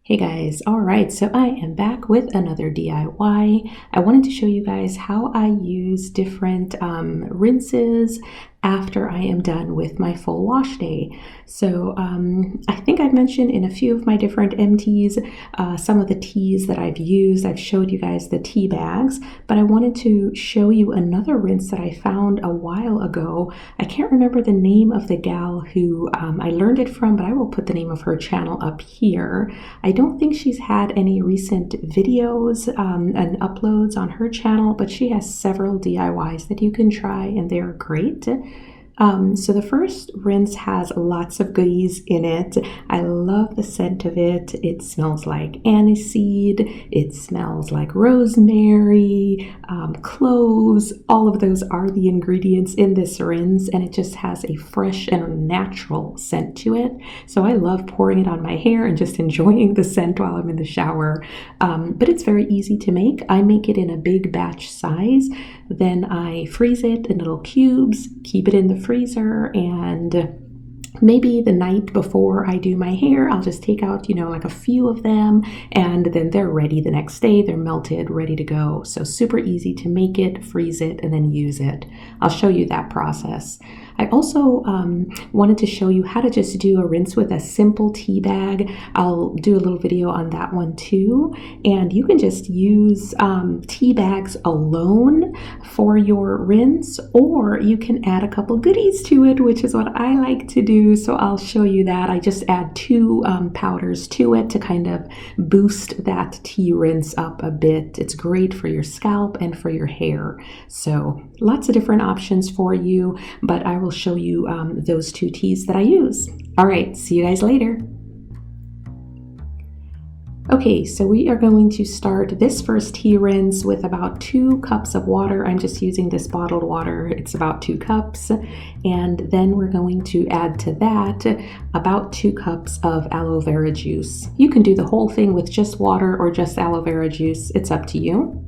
Hey guys, all right, so I am back with another DIY. I wanted to show you guys how I use different rinses after I am done with my full wash day. So I think I've mentioned in a few of my different MTs some of the teas that I've used. I've showed you guys the tea bags, but I wanted to show you another rinse that I found a while ago. I can't remember the name of the gal who I learned it from, but I will put the name of her channel up here. I don't think she's had any recent videos and uploads on her channel, but she has several DIYs that you can try and they're great. So the first rinse has lots of goodies in it. I love the scent of it. It smells like aniseed. It smells like rosemary, cloves. All of those are the ingredients in this rinse, and it just has a fresh and natural scent to it. So I love pouring it on my hair and just enjoying the scent while I'm in the shower. But it's very easy to make. I make it in a big batch size. Then I freeze it in little cubes, keep it in the freezer, and maybe the night before I do my hair, I'll just take out, like a few of them, and then they're ready the next day. They're melted, ready to go. So super easy to make it, freeze it, and then use it. I'll show you that process. I also wanted to show you how to just do a rinse with a simple tea bag. I'll do a little video on that one too. And you can just use tea bags alone for your rinse, or you can add a couple goodies to it, which is what I like to do. So I'll show you that. I just add two powders to it to kind of boost that tea rinse up a bit. It's great for your scalp and for your hair. So lots of different options for you, but I will show you those two teas that I use. All right, see you guys later. Okay, so we are going to start this first tea rinse with about 2 cups of water. I'm just using this bottled water. It's about 2 cups. And then we're going to add to that about 2 cups of aloe vera juice. You can do the whole thing with just water or just aloe vera juice. It's up to you.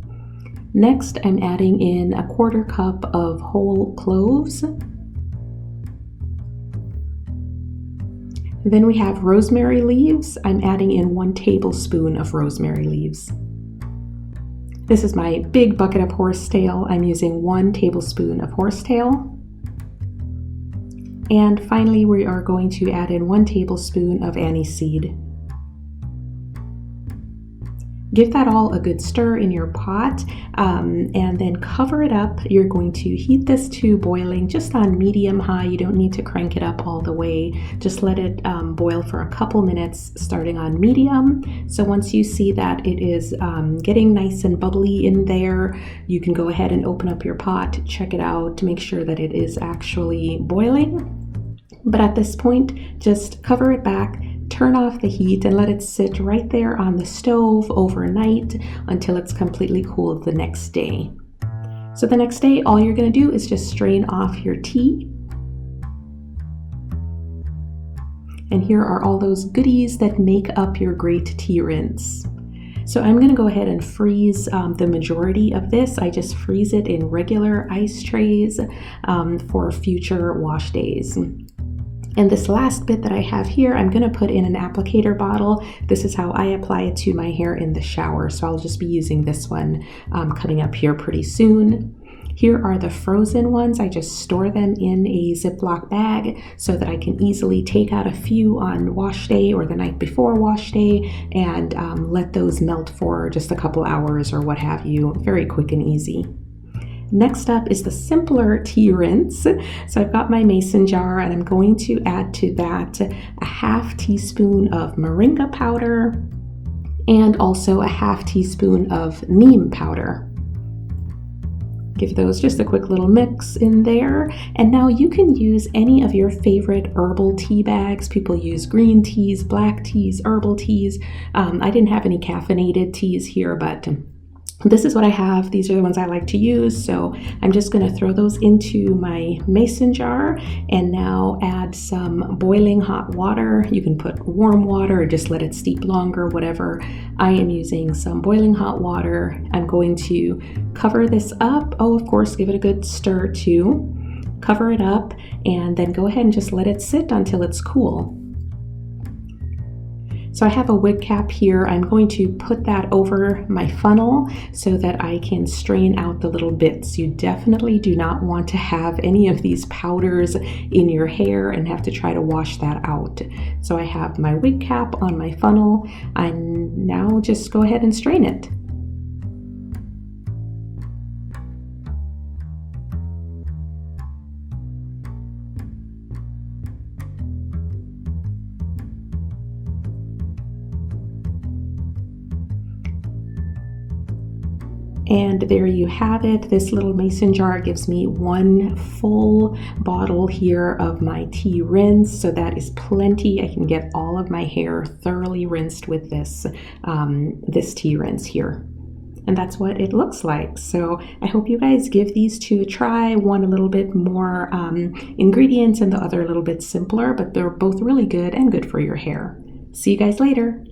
Next, I'm adding in a 1/4 cup of whole cloves. Then we have rosemary leaves. I'm adding in 1 tablespoon of rosemary leaves. This is my big bucket of horsetail. I'm using 1 tablespoon of horsetail. And finally, we are going to add in 1 tablespoon of aniseed. Give that all a good stir in your pot, and then cover it up. You're going to heat this to boiling just on medium-high. You don't need to crank it up all the way. Just let it boil for a couple minutes, starting on medium. So once you see that it is getting nice and bubbly in there, you can go ahead and open up your pot, check it out to make sure that it is actually boiling. But at this point, just cover it back, turn off the heat, and let it sit right there on the stove overnight until it's completely cool the next day. So the next day, all you're going to do is just strain off your tea. And here are all those goodies that make up your great tea rinse. So I'm going to go ahead and freeze the majority of this. I just freeze it in regular ice trays for future wash days. And this last bit that I have here, I'm going to put in an applicator bottle. This is how I apply it to my hair in the shower. So I'll just be using this one coming up here pretty soon. Here are the frozen ones. I just store them in a Ziploc bag so that I can easily take out a few on wash day or the night before wash day and let those melt for just a couple hours or what have you. Very quick and easy. Next up is the simpler tea rinse. So I've got my mason jar and I'm going to add to that a 1/2 teaspoon of moringa powder and also a 1/2 teaspoon of neem powder. Give those just a quick little mix in there. And now you can use any of your favorite herbal tea bags. People use green teas, black teas, herbal teas. I didn't have any caffeinated teas here, but this is what I have. These are the ones I like to use. So I'm just going to throw those into my mason jar and now add some boiling hot water. You can put warm water or just let it steep longer, whatever. I am using some boiling hot water. I'm going to cover this up. Oh, of course, give it a good stir too. Cover it up and then go ahead and just let it sit until it's cool. So I have a wig cap here. I'm going to put that over my funnel so that I can strain out the little bits. You definitely do not want to have any of these powders in your hair and have to try to wash that out. So I have my wig cap on my funnel. I now just go ahead and strain it. And there you have it. This little mason jar gives me one full bottle here of my tea rinse, so that is plenty. I can get all of my hair thoroughly rinsed with this tea rinse here. And that's what it looks like. So I hope you guys give these two a try. One a little bit more ingredients and the other a little bit simpler, but they're both really good and good for your hair. See you guys later.